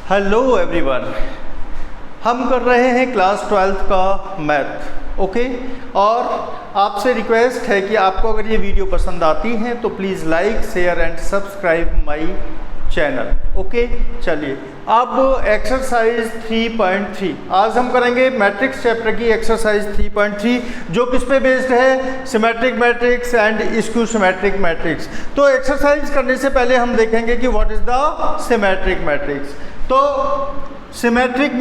Hello everyone, हम कर रहे हैं क्लास 12th का मैथ। ओके, और आपसे रिक्वेस्ट है कि आपको अगर ये वीडियो पसंद आती है तो please like, share and subscribe my channel. Okay, चलिए अब एक्सरसाइज 3.3 आज हम करेंगे मैट्रिक्स चैप्टर की एक्सरसाइज 3.3 जो किस पे बेस्ड है, symmetric matrix and skew symmetric matrix. तो एक्सरसाइज करने से पहले हम देखेंगे कि what is the symmetric matrix. तो सिमेट्रिक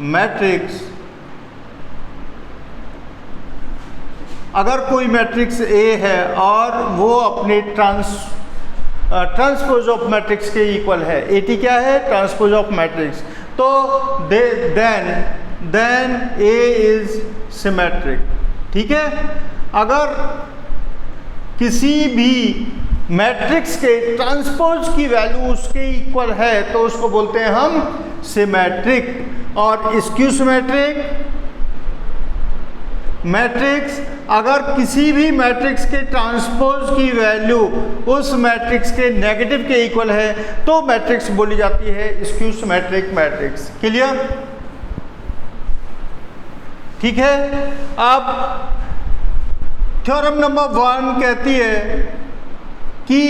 मैट्रिक्स अगर कोई मैट्रिक्स ए है और वो अपने ट्रांसपोज ऑफ मैट्रिक्स के इक्वल है, एटी क्या है, ट्रांसपोज ऑफ मैट्रिक्स, तो देन ए इज सिमेट्रिक। ठीक है, अगर किसी भी मैट्रिक्स के ट्रांसपोज की वैल्यू उसके इक्वल है तो उसको बोलते हैं हम सिमेट्रिक। और स्क्यू सिमेट्रिक मैट्रिक्स अगर किसी भी मैट्रिक्स के ट्रांसपोज की वैल्यू उस मैट्रिक्स के नेगेटिव के इक्वल है तो मैट्रिक्स बोली जाती है स्क्यू सिमेट्रिक मैट्रिक्स। क्लियर? ठीक है, अब थ्योरम नंबर 1 कहती है कि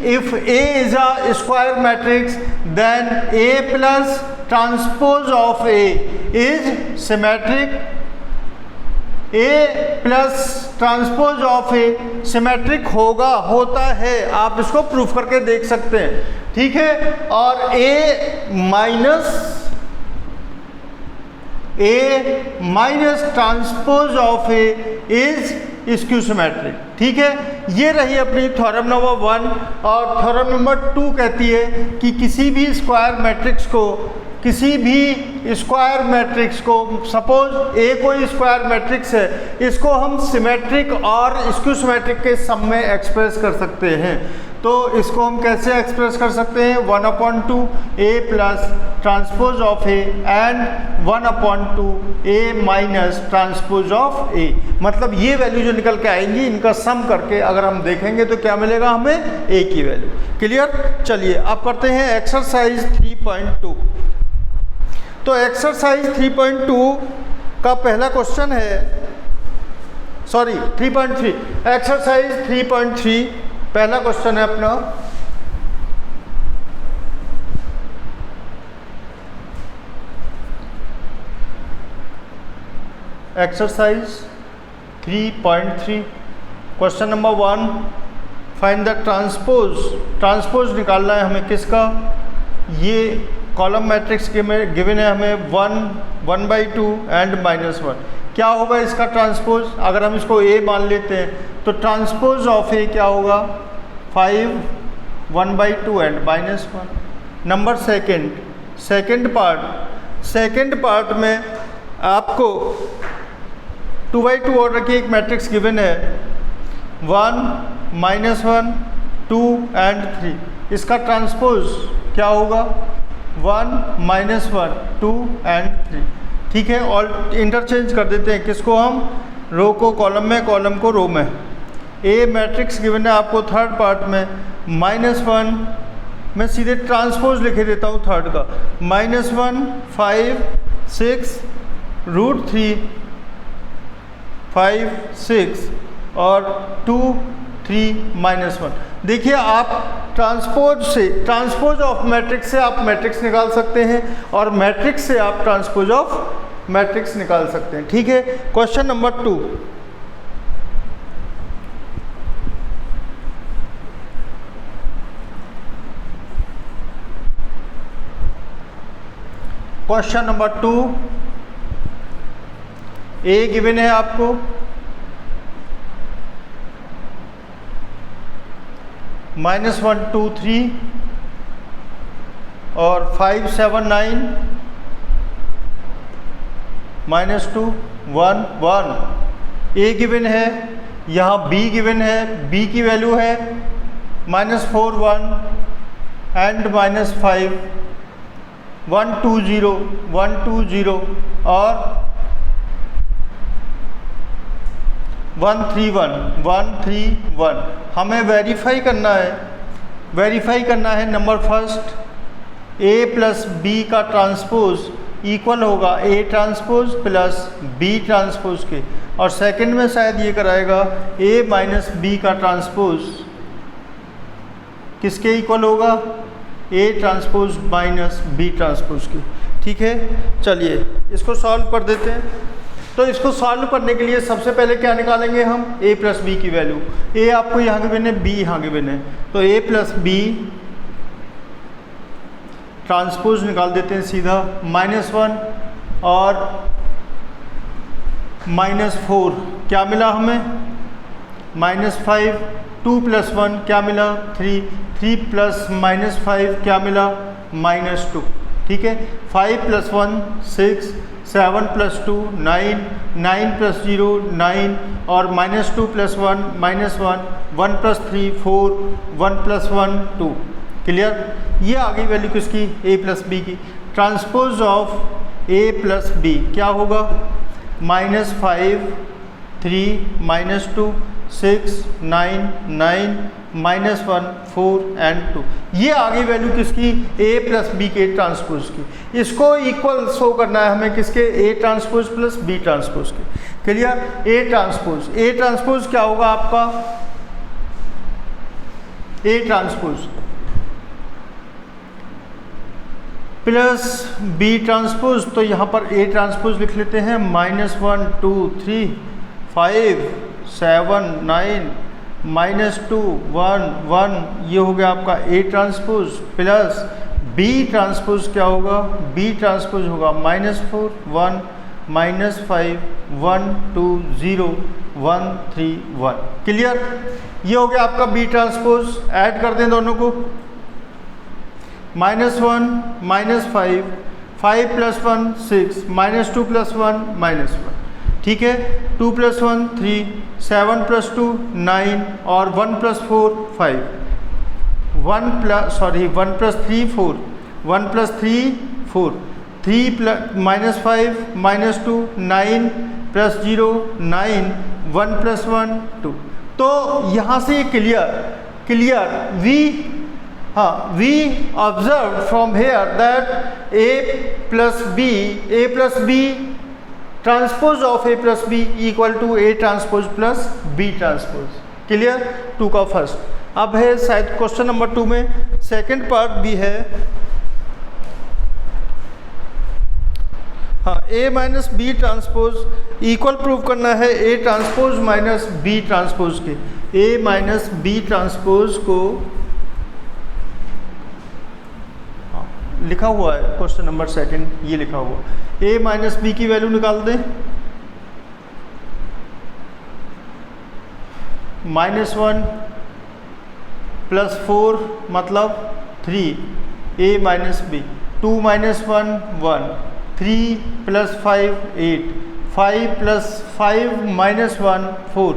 if A is a square matrix then A plus transpose of A is symmetric. A plus transpose of A symmetric होता है, आप इसको प्रूफ करके देख सकते हैं। ठीक है, और A minus transpose of A is skew symmetric. ठीक है, ये रही अपनी थ्योरम नंबर 1। और थ्योरम नंबर 2 कहती है कि किसी भी स्क्वायर मैट्रिक्स को सपोज ए कोई स्क्वायर मैट्रिक्स है, इसको हम सिमेट्रिक और स्क्यू सिमेट्रिक के सम में एक्सप्रेस कर सकते हैं। तो इसको हम कैसे एक्सप्रेस कर सकते हैं, 1/2 A plus transpose of A and 1/2 A minus transpose of A. मतलब ये वैल्यू जो निकल के आएंगी इनका सम करके अगर हम देखेंगे तो क्या मिलेगा हमें, ए की वैल्यू। क्लियर? चलिए अब करते हैं एक्सरसाइज 3.2। तो एक्सरसाइज 3.2 का पहला क्वेश्चन है, 3.3, एक्सरसाइज 3.3 पहला क्वेश्चन है अपना। Exercise 3.3 question number 1, find the transpose निकालना है हमें किसका, ये कॉलम मैट्रिक्स के में गिवन है हमें 1/2 एंड -1। क्या होगा इसका ट्रांसपोज, अगर हम इसको ए मान लेते हैं तो ट्रांसपोज ऑफ ए क्या होगा, 5 1/2 एंड -1। नंबर सेकेंड पार्ट में आपको 2/2 ऑर्डर की एक मैट्रिक्स गिवन है, 1 -1 2 एंड 3। इसका ट्रांसपोज क्या होगा, 1 -1 2 एंड 3। ठीक है, और इंटरचेंज कर देते हैं किसको, हम रो को कॉलम में, कॉलम को रो में। ए मैट्रिक्स गिवन है आपको थर्ड पार्ट में, -1 मैं सीधे ट्रांसपोज लिखे देता हूँ थर्ड का, -1 5 6 √3 5 6 और 2 3 -1। देखिए आप ट्रांसपोज ऑफ मैट्रिक्स से आप मैट्रिक्स निकाल सकते हैं और मैट्रिक्स से आप ट्रांसपोज ऑफ मैट्रिक्स निकाल सकते हैं। ठीक है, क्वेश्चन नंबर 2, क्वेश्चन नंबर 2 ए गिवन है आपको, -1 2 3 और 5 7 9 -2 1 1। ए गिवन है, यहाँ बी गिवन है, बी की वैल्यू है -4 1 एंड -5 1 2 0 1 2 0 और 1 3 1 1 3 1। हमें वेरीफाई करना है वेरीफाई करना है number first, A plus B का ट्रांसपोज इक्वल होगा A transpose plus B transpose के, और सेकंड में शायद ये कराएगा A माइनस बी का ट्रांसपोज किसके इक्वल होगा, A transpose minus B transpose के। ठीक है, चलिए इसको सॉल्व कर देते हैं। तो इसको सॉल्व करने के लिए सबसे पहले क्या निकालेंगे हम, A प्लस बी की वैल्यू। A आपको यहाँ गिवन है, B यहाँ गिवन है, तो A प्लस बी ट्रांसपोज निकाल देते हैं सीधा, -1 और -4 क्या मिला हमें, -5, 2 + 1 क्या मिला 3, 3 + -5 क्या मिला -2। ठीक है, 5 + 1 6, 7 + 2 9, 9 + 0 9, और -2 + 1 -1, 1 + 3 4, 1 + 1 2। क्लियर, ये आ गई वैल्यू किसकी, A प्लस बी की। Transpose of A plus B क्या होगा, -5 3 -2 6 9 9 -1 4 and 2। ये आ गई वैल्यू किसकी, A प्लस बी के ट्रांसपोज की। इसको इक्वल शो करना है हमें किसके, A transpose plus B transpose के। क्लियर, A ट्रांसपोज क्या होगा आपका, A transpose plus B transpose, तो यहाँ पर A ट्रांसपोज लिख लेते हैं, -1 2 3 5 7 9 -2 1 1, ये हो गया आपका A transpose, plus B transpose क्या होगा, B ट्रांसपोज होगा -4 1 -5 1 2 0 1 3 1। क्लियर, ये हो गया आपका B ट्रांसपोज। ऐड कर दें दोनों को, -1 -5 5 + 1 6 -2 + 1 -1। ठीक है, 2 + 1 3 7 + 2 9, और 1 + 4 5 1 + 3 4 1 + 3 4 3 -5 -2 9 + 0 9 1 + 1 2। तो यहाँ से clear we observed from here that A plus B transpose of A plus B equal to A transpose plus B transpose। Clear, 2 का फर्स्ट। अब है शायद क्वेश्चन नंबर 2 में सेकंड पार्ट भी है। हाँ, A minus B transpose equal prove करना है A transpose minus B transpose के। A माइनस बी ट्रांसपोज को लिखा हुआ है क्वेश्चन नंबर सेकंड, ये लिखा हुआ A माइनस बी की वैल्यू निकाल दें, -1 + 4 मतलब 3 A माइनस बी, 2 - 1 1, 3 + 5 8, 5 + 5 -1 4,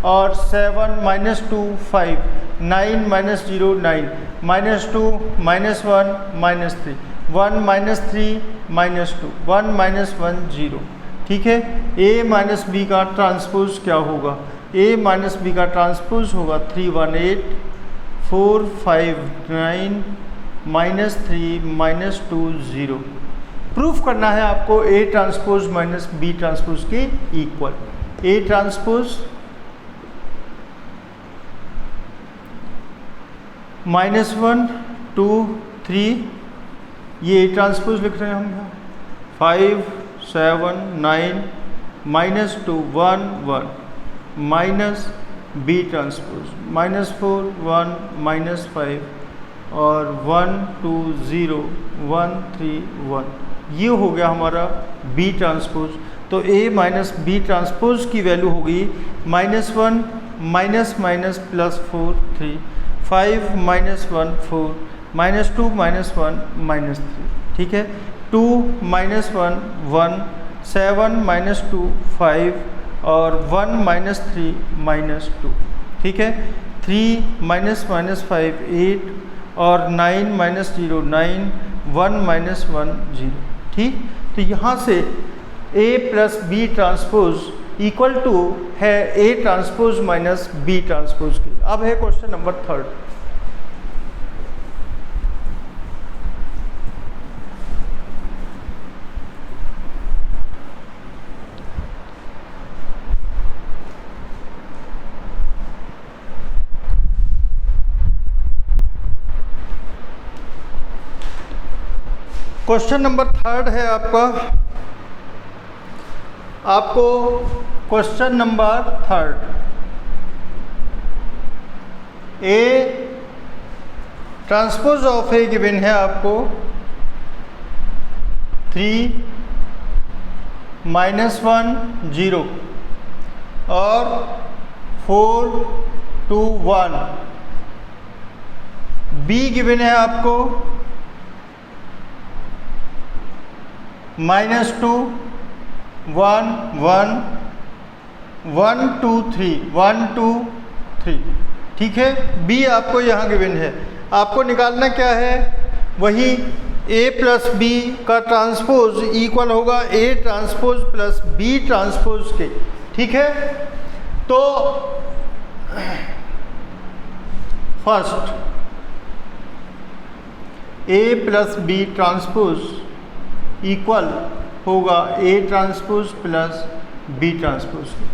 और 7 - 2 5, 9 - 0 9, -2 -1 -3, 1 - 3 -2, 1 - 1 0। ठीक है, A माइनस बी का ट्रांसपोज क्या होगा, A माइनस बी का ट्रांसपोज होगा 3 1 8 4 5 9 -3 -2 0। प्रूफ करना है आपको A transpose minus B transpose के इक्वल। A ट्रांसपोज -1 2 3, ये A ट्रांसपोज लिख रहे हैं हम यहाँ, 5 7 9 -2 1 1 माइनस B ट्रांसपोज -4 1 -5 और 1 2 0 1 3 1, ये हो गया हमारा B ट्रांसपोज। तो A माइनस बी ट्रांसपोज की वैल्यू होगी -1 +4 3, 5 - 1 4, -2 -1 -3। ठीक है, 2 - 1 1, 7 - 2 5, और 1 - 3 -2। ठीक है, 3 - -5 8, और 9 - 0 9, 1 - 1 0। ठीक, तो यहाँ से A plus B transpose equal to है A transpose minus B transpose की। अब है क्वेश्चन नंबर 3। क्वेश्चन नंबर 3 है आपको question number 3, A transpose of A given है आपको 3 -1 0 और 4 2 1। बी गिवन है आपको -2 1 1 1 2 3 1 2 3। ठीक है, बी आपको यहाँ गिवन है। आपको निकालना क्या है, वही a प्लस बी का ट्रांसपोज इक्वल होगा a transpose plus b transpose के। ठीक है, तो first a plus B transpose equal होगा a transpose plus b transpose के।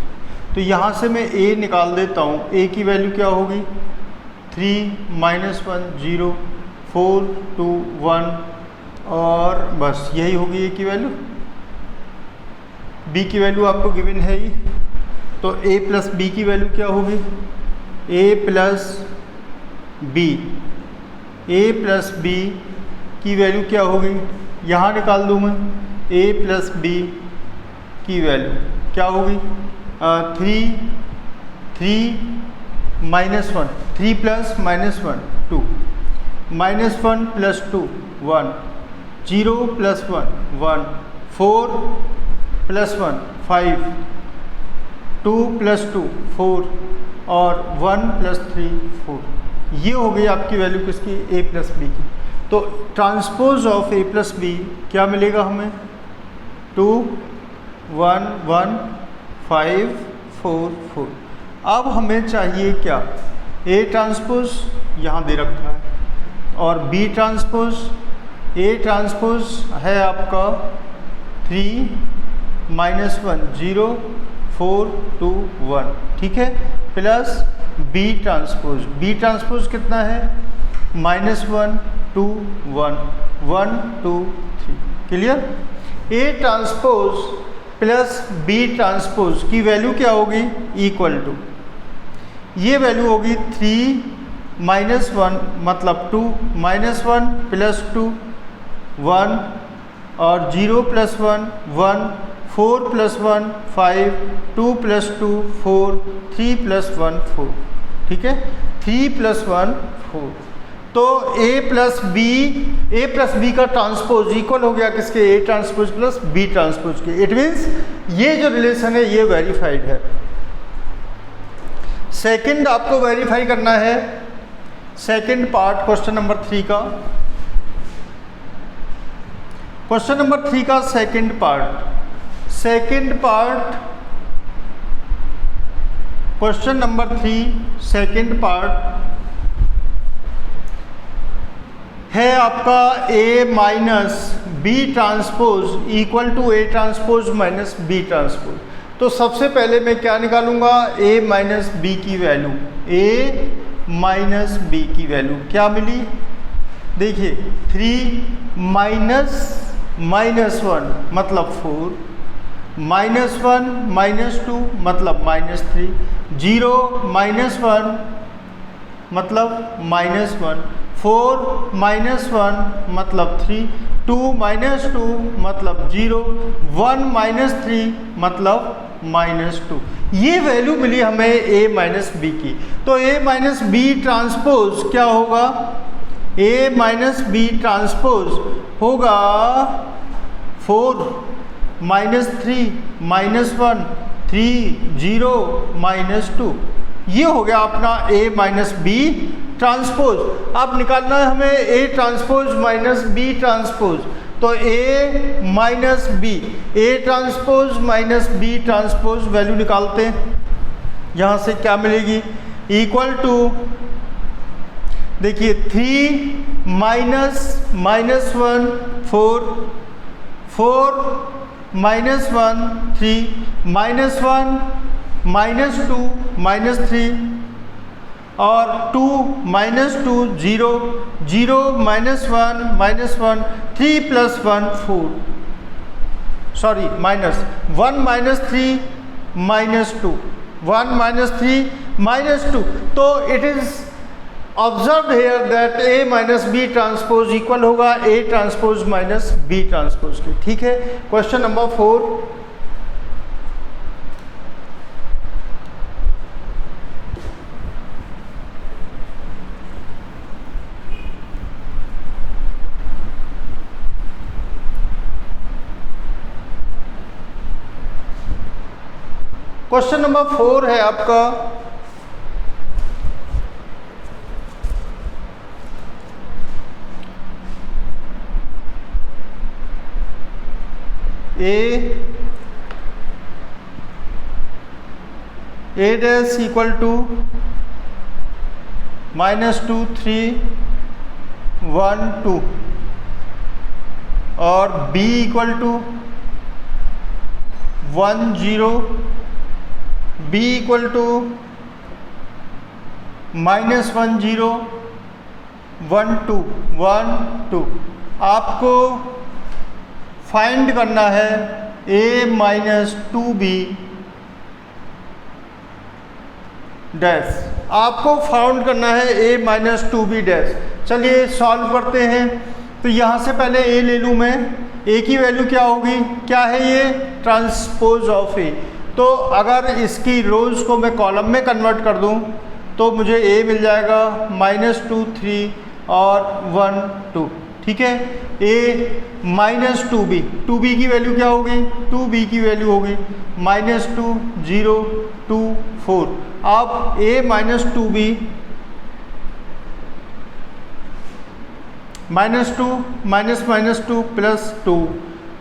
तो यहाँ से मैं a निकाल देता हूँ। a की वैल्यू क्या होगी, 3 -1 0 4 2 1 और बस यही होगी a की वैल्यू। b की वैल्यू आपको गिवन है ही, तो a प्लस b की वैल्यू क्या होगी, a plus b। a plus b की वैल्यू क्या होगी, यहाँ निकाल दूँ मैं। a प्लस b की वैल्यू क्या होगी, 3 -1 3 plus -1 2 -1 plus 2 1 0 plus 1 1 4 plus 1 5 2 plus 2 4 और 1 प्लस 3 4। ये हो गई आपकी वैल्यू किसकी, a प्लस बी की। तो transpose of a plus B क्या मिलेगा हमें, 2 1 1 5 4 4। अब हमें चाहिए क्या, a ट्रांसपोज यहाँ दे रखा है और b ट्रांसपोज। a ट्रांसपोज है आपका 3 -1 0 4 2 1। ठीक है, plus b transpose. b transpose कितना है, -1 2 1 1 2 3। Clear. a transpose plus b transpose की वैल्यू क्या होगी, इक्वल टू, ये वैल्यू होगी 3 -1 मतलब 2 -1 प्लस 2 1 और 0 प्लस 1 1 4 प्लस 1 5 2 प्लस 2 4 3 प्लस 1 4। ठीक है, 3 प्लस 1 4। तो a प्लस बी का ट्रांसपोज इक्वल हो गया किसके, a transpose plus b transpose के। इट मीन्स ये जो रिलेशन है ये वेरीफाइड है। सेकंड आपको वेरीफाई करना है, सेकंड पार्ट क्वेश्चन नंबर 3 का। क्वेश्चन नंबर 3 का second part question number 3 second part है आपका a minus B transpose equal to a transpose minus b transpose. तो सबसे पहले मैं क्या निकालूंगा, a माइनस बी की वैल्यू। a माइनस बी की वैल्यू क्या मिली, देखिए 3 -1 मतलब 4 -1 -2 मतलब -3 0 -1 मतलब -1 4 -1 मतलब 3 2 -2 मतलब 0 1 -3 मतलब -2। ये वैल्यू मिली हमें a माइनस बी की। तो a माइनस बी ट्रांसपोज क्या होगा, a माइनस बी ट्रांसपोज होगा 4 -3 -1 3 0 -2। ये हो गया अपना a माइनस बी ट्रांसपोज। अब निकालना है हमें a transpose minus b transpose. तो a minus B, a transpose minus b transpose value निकालते हैं। यहाँ से क्या मिलेगी, इक्वल टू, देखिए 3 -1 4 4 -1 3 -1 -2 -3 और 2 -2 0 0 -1 -1 3 + 1 4 सॉरी माइनस 1 -3 -2 1 -3 -2। तो it is observe here that A - B transpose equal होगा A ट्रांसपोज - B ट्रांसपोज के। ठीक है, क्वेश्चन नंबर 4। क्वेश्चन नंबर 4 है आपका A dash equal to -2 3 1 2 और B equal to 1 0 B equal to -1 0 1 2 1 2। आपको फाइंड करना है A - 2B डैश। आपको फाउंड करना है A - 2B डैश। चलिए सॉल्व करते हैं। तो यहाँ से पहले A ले लूँ मैं। A की वैल्यू क्या होगी, क्या है ये, ट्रांसपोज ऑफ A। तो अगर इसकी रोज को मैं कॉलम में कन्वर्ट कर दूं तो मुझे A मिल जाएगा -2 3 और 1 2। ठीक है, A - 2B 2B की वैल्यू क्या होगी, 2B की वैल्यू होगी -2 0 2 4। अब A - 2B -2 -2 + 2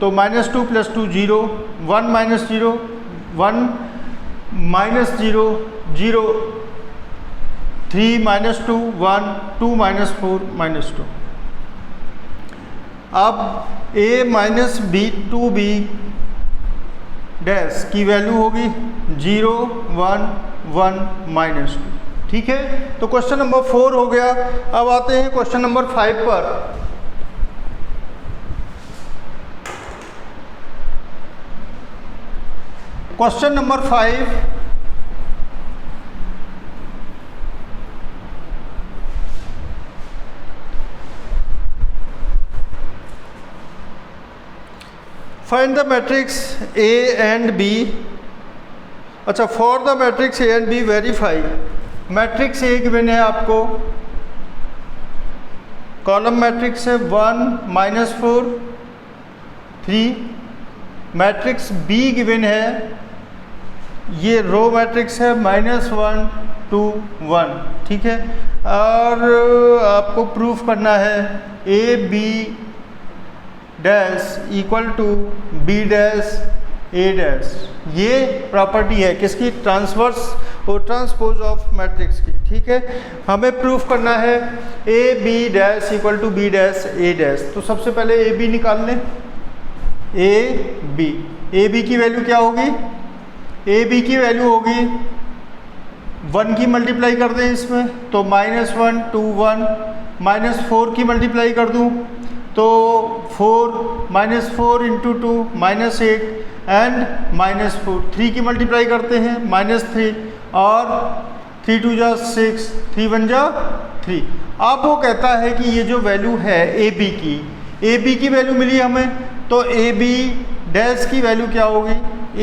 तो -2 + 2 0 1 -0 1 -0 0 3 -2 1 2 -4 -2। अब A - B 2B डैश की वैल्यू होगी 0 1 1 -2। ठीक है, तो क्वेश्चन नंबर 4 हो गया। अब आते हैं क्वेश्चन नंबर 5 पर। Question number 5 find the matrix A and B। अच्छा, for the matrix A and B verify. Matrix A given है आपको, कॉलम मैट्रिक्स है 1 -4 3। मैट्रिक्स B गिवन है, ये रो मैट्रिक्स है -1 2 1। ठीक है, और आपको प्रूफ करना है AB dash equal to B dash A dash. ये प्रॉपर्टी है किसकी, ट्रांसवर्स और ट्रांसपोज ऑफ मैट्रिक्स की। ठीक है, हमें प्रूफ करना है AB dash equal to B dash A dash. तो सबसे पहले AB निकाल लें। AB की वैल्यू क्या होगी, AB की वैल्यू होगी 1 की मल्टीप्लाई कर दें इसमें तो -1 2 1 -4 की मल्टीप्लाई कर दूं तो 4 -4 × 2 -8 एंड -4। 3 की मल्टीप्लाई करते हैं -3 और 3 2 जा 6 3 1 जा 3। अब वो कहता है कि ये जो वैल्यू है AB की वैल्यू मिली हमें, तो AB डैश की वैल्यू क्या होगी,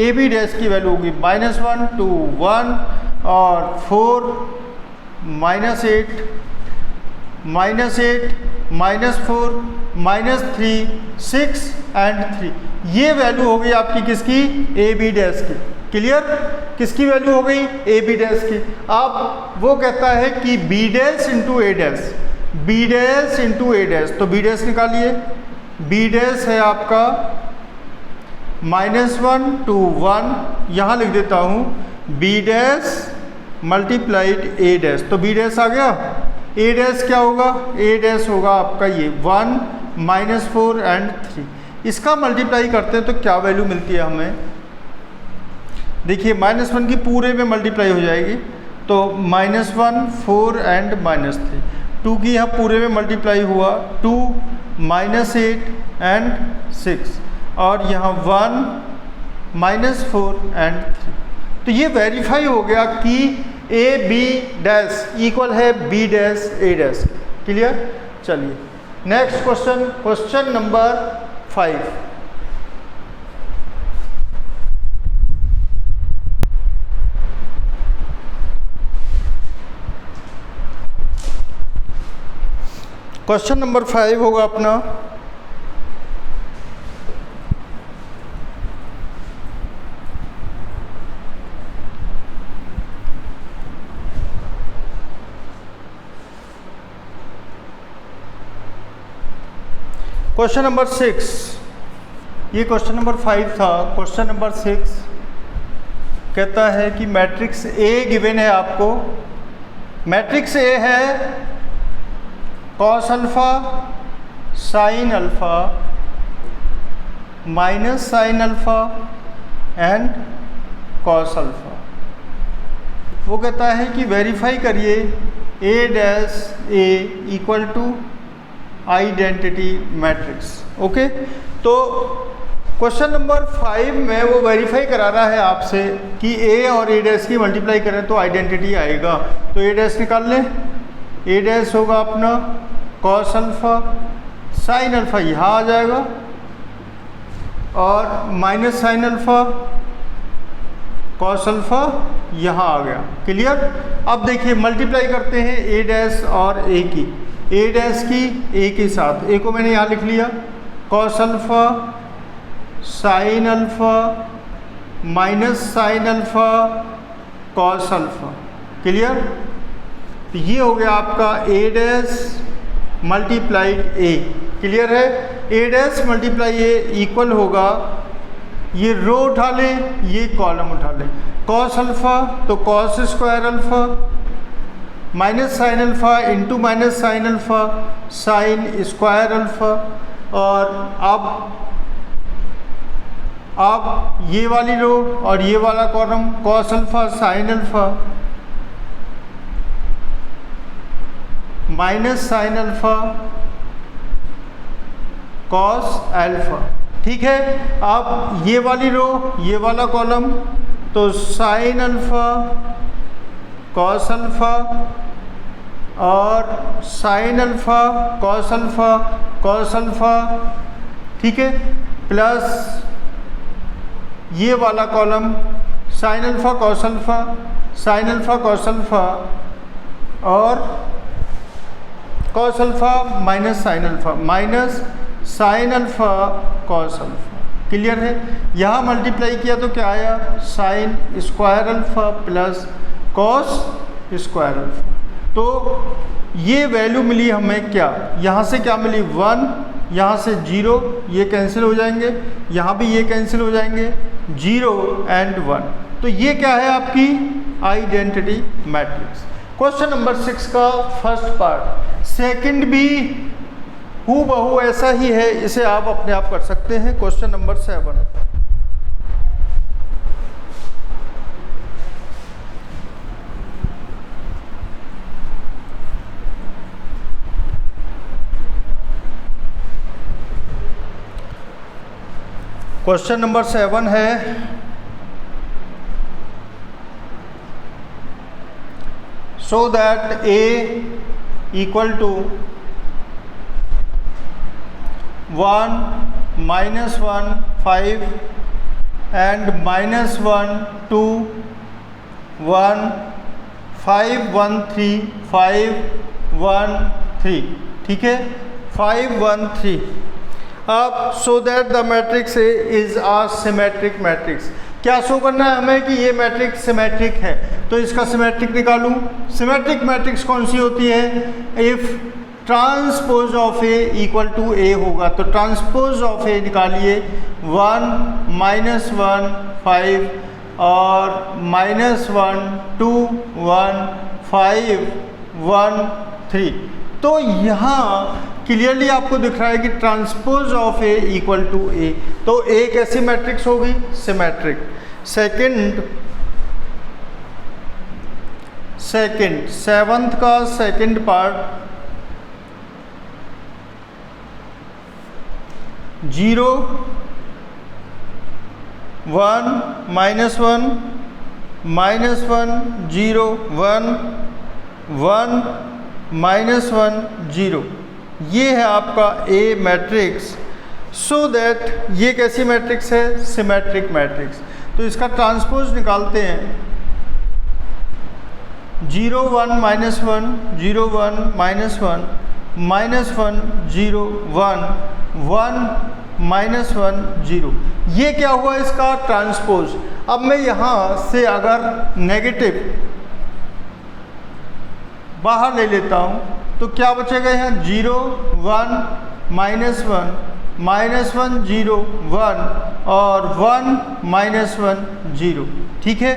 AB डैश की वैल्यू होगी -1 2 1 और 4 -8 -4 -3 6 एंड 3। ये वैल्यू हो गई आपकी किसकी, AB डैश की। क्लियर, किसकी वैल्यू हो गई, AB डैश की। अब वो कहता है कि B dash into A dash, B dash into A dash. तो B डैश निकालिए। B डैश है आपका -1 2 1, यहाँ लिख देता हूँ B dash multiplied A dash. तो B डैश आ गया। A डैश क्या होगा, A डैश होगा आपका ये 1 -4 एंड 3। इसका मल्टीप्लाई करते हैं तो क्या वैल्यू मिलती है हमें, देखिए -1 की पूरे में मल्टीप्लाई हो जाएगी तो -1 4 एंड -3, 2 की यहाँ पूरे में मल्टीप्लाई हुआ 2 -8 एंड 6 और यहाँ 1 -4 एंड 3। तो ये वेरीफाई हो गया कि ए बी डैश इक्वल है बी डैश ए डैश। क्लियर। चलिए next question, question number 5। Question number 5 होगा अपना क्वेश्चन नंबर 6। ये क्वेश्चन नंबर 5 था। क्वेश्चन नंबर 6 कहता है कि मैट्रिक्स ए गिवन है आपको। मैट्रिक्स ए है cos alpha sine alpha minus sine alpha and cos alpha. वो कहता है कि वेरीफाई करिए A dash A equal to identity matrix. Okay, तो क्वेश्चन नंबर 5 में वो वेरीफाई करा रहा है आपसे कि ए और ए डैश की मल्टीप्लाई करें तो आइडेंटिटी आएगा। तो ए डैश निकाल लें। ए डैश होगा अपना कॉस अल्फा साइन अल्फा यहाँ आ जाएगा और minus sine alpha cos alpha यहाँ आ गया। क्लियर। अब देखिए मल्टीप्लाई करते हैं ए डैश और ए की, ए डैश की ए के साथ। ए को मैंने यहाँ लिख लिया cos alpha sine alpha minus sine alpha cos alpha. Clear. तो ये हो गया आपका A dash multiplied A. Clear है। A dash multiply A equal होगा, ये रो उठा लें ये कॉलम उठा लें, कॉस अल्फा तो cos square alpha minus sine alpha into minus sine alpha sine square alpha. और अब ये वाली रो और ये वाला column cos alpha sine alpha minus sine alpha cos alpha. ठीक है। अब ये वाली रो ये वाला कॉलम तो साइन अल्फा कॉस अल्फा और साइन अल्फा कॉस अल्फा। ठीक है। प्लस ये वाला column sine alpha cos alpha और cos alpha minus sine alpha cos alpha. Clear है। यहाँ मल्टीप्लाई किया तो क्या आया sine square alpha plus cos square alpha. तो ये वैल्यू मिली हमें क्या, यहाँ से क्या मिली 1, यहाँ से 0, ये कैंसिल हो जाएंगे, यहाँ भी ये कैंसिल हो जाएंगे 0 एंड 1। तो ये क्या है आपकी आइडेंटिटी मैट्रिक्स। क्वेश्चन नंबर 6 का फर्स्ट पार्ट। सेकंड भी हूबहू ऐसा ही है, इसे आप अपने आप कर सकते हैं। Question number 7। क्वेश्चन नंबर 7 है so that a equal to 1 minus 1 5 and minus 1 2 1 5 1 3 5 1 3। ठीक है 5 1 3। अब so that the matrix A is a symmetric matrix. क्या शो करना है हमें कि ये मैट्रिक्स सिमेट्रिक है, तो इसका सिमेट्रिक निकालूं। सिमेट्रिक मैट्रिक्स कौन सी होती है, if transpose of A equal to A होगा। तो ट्रांसपोज ऑफ ए निकालिए 1 -1 5 और -1 2 1 5 1 3। तो यहाँ क्लियरली आपको दिख रहा है कि transpose of A equal to A. तो ए कैसी मैट्रिक्स होगी, सिमेट्रिक। सेकंड, सेवंथ का सेकंड पार्ट 0 1 -1 -1 0 1 1 -1 0, ये है आपका ए मैट्रिक्स। सो दैट ये कैसी मैट्रिक्स है? Symmetric matrix. तो इसका ट्रांसपोज निकालते हैं। 0 1 -1 0 1 -1 -1 0 1 1 -1 0, ये क्या हुआ इसका ट्रांसपोज। अब मैं यहाँ से अगर नेगेटिव बाहर ले लेता हूँ तो क्या बचेगा? यहाँ 0 1 -1 -1 0 1 और 1 -1 0, ठीक है।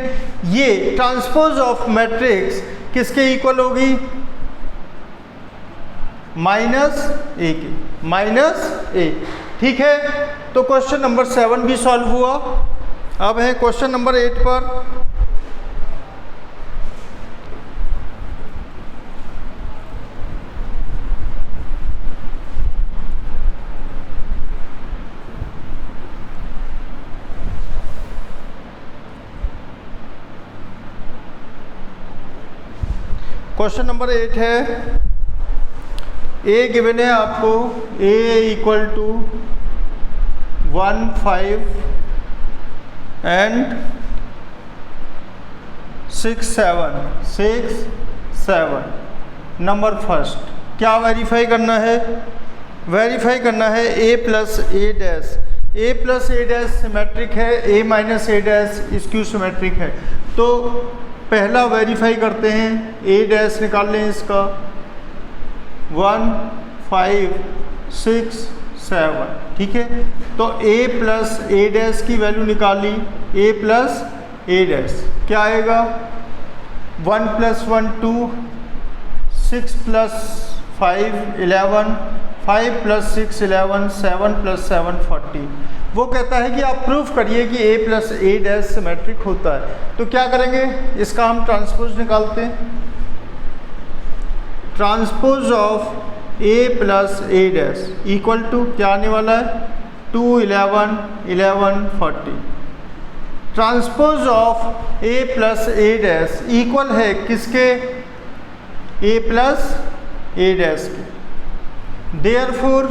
ये ट्रांसपोज ऑफ मैट्रिक्स किसके इक्वल होगी? -a के, -a, ठीक है। तो क्वेश्चन नंबर 7 भी सॉल्व हुआ। अब है क्वेश्चन नंबर 8 पर। क्वेश्चन नंबर 8 है, ए गिवन है आपको, a = 1 5 and 6 7 नंबर फर्स्ट। क्या वेरीफाई करना है? वेरीफाई करना है a + a dash. a + a dash symmetric है, a - a dash skew symmetric है। तो पहला वेरीफाई करते हैं, a डैश निकाल लें इसका 1 5 6 7, ठीक है। तो a + a डैश की वैल्यू निकाली, a + a डैश क्या आएगा? 1 + 1 2, 6 + 5 11, 5 + 6 11, 7 + 7 40। वो कहता है कि आप प्रूफ करिए कि a + a डैश सिमेट्रिक होता है। तो क्या करेंगे? इसका हम ट्रांसपोज निकालते हैं। Transpose of a + a dash equal to क्या आने वाला है? 2 11 11 40। Transpose of a + a dash equal है किसके? a + a डैश के। Therefore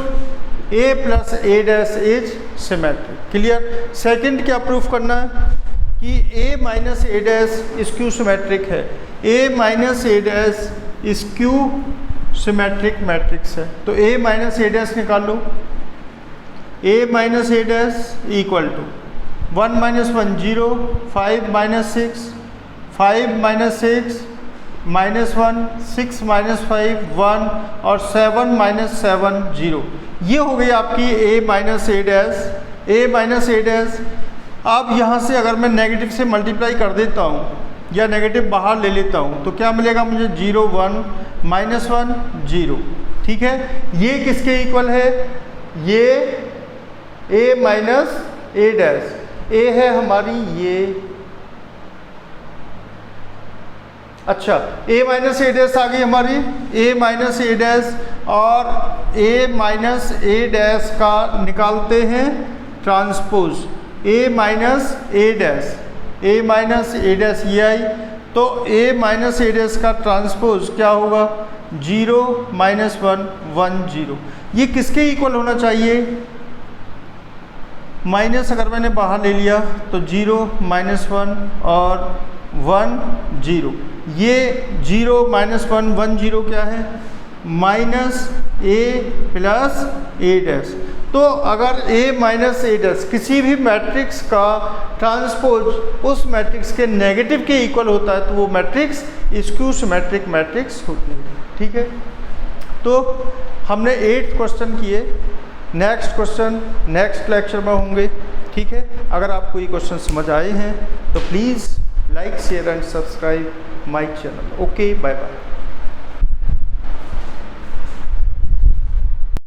a + a dash is symmetric. Clear. Second क्या प्रूफ करना है? कि a - a dash skew symmetric है। a - a dash skew symmetric matrix है। तो a - a डैश निकाल लो। a - a dash equal to 1 - 1 0, 5 - 6 5 - 6 -1 6 - 5 1 और 7 - 7 0। ये हो गई आपकी a - a dash. a - a dash. अब यहाँ से अगर मैं नेगेटिव से मल्टीप्लाई कर देता हूँ या नेगेटिव बाहर ले लेता हूँ तो क्या मिलेगा मुझे? 0 1 -1 0, ठीक है। ये किसके इक्वल है? ये a - a डैश। a है हमारी ये, अच्छा a - a डैश आ गई हमारी, a - a डैश और a - a डैश का निकालते हैं transpose. a - a dash, a - a dash ये आई। तो a - a डैश का ट्रांसपोज क्या होगा? 0 -1 1 0। ये किसके इक्वल होना चाहिए? माइनस अगर मैंने बाहर ले लिया तो 0 -1 और 1 0। ये 0 -1 1 0 क्या है? -a + a dash. तो अगर a - a डैश किसी भी मैट्रिक्स का ट्रांसपोज उस मैट्रिक्स के नेगेटिव के इक्वल होता है तो वो मैट्रिक्स स्क्यू सिमेट्रिक मैट्रिक्स होती है, ठीक है। तो हमने 8 क्वेश्चन किए। नेक्स्ट क्वेश्चन नेक्स्ट लेक्चर में होंगे, ठीक है। अगर आपको ये क्वेश्चन समझ आए हैं तो please like share and subscribe my channel. Okay, bye bye.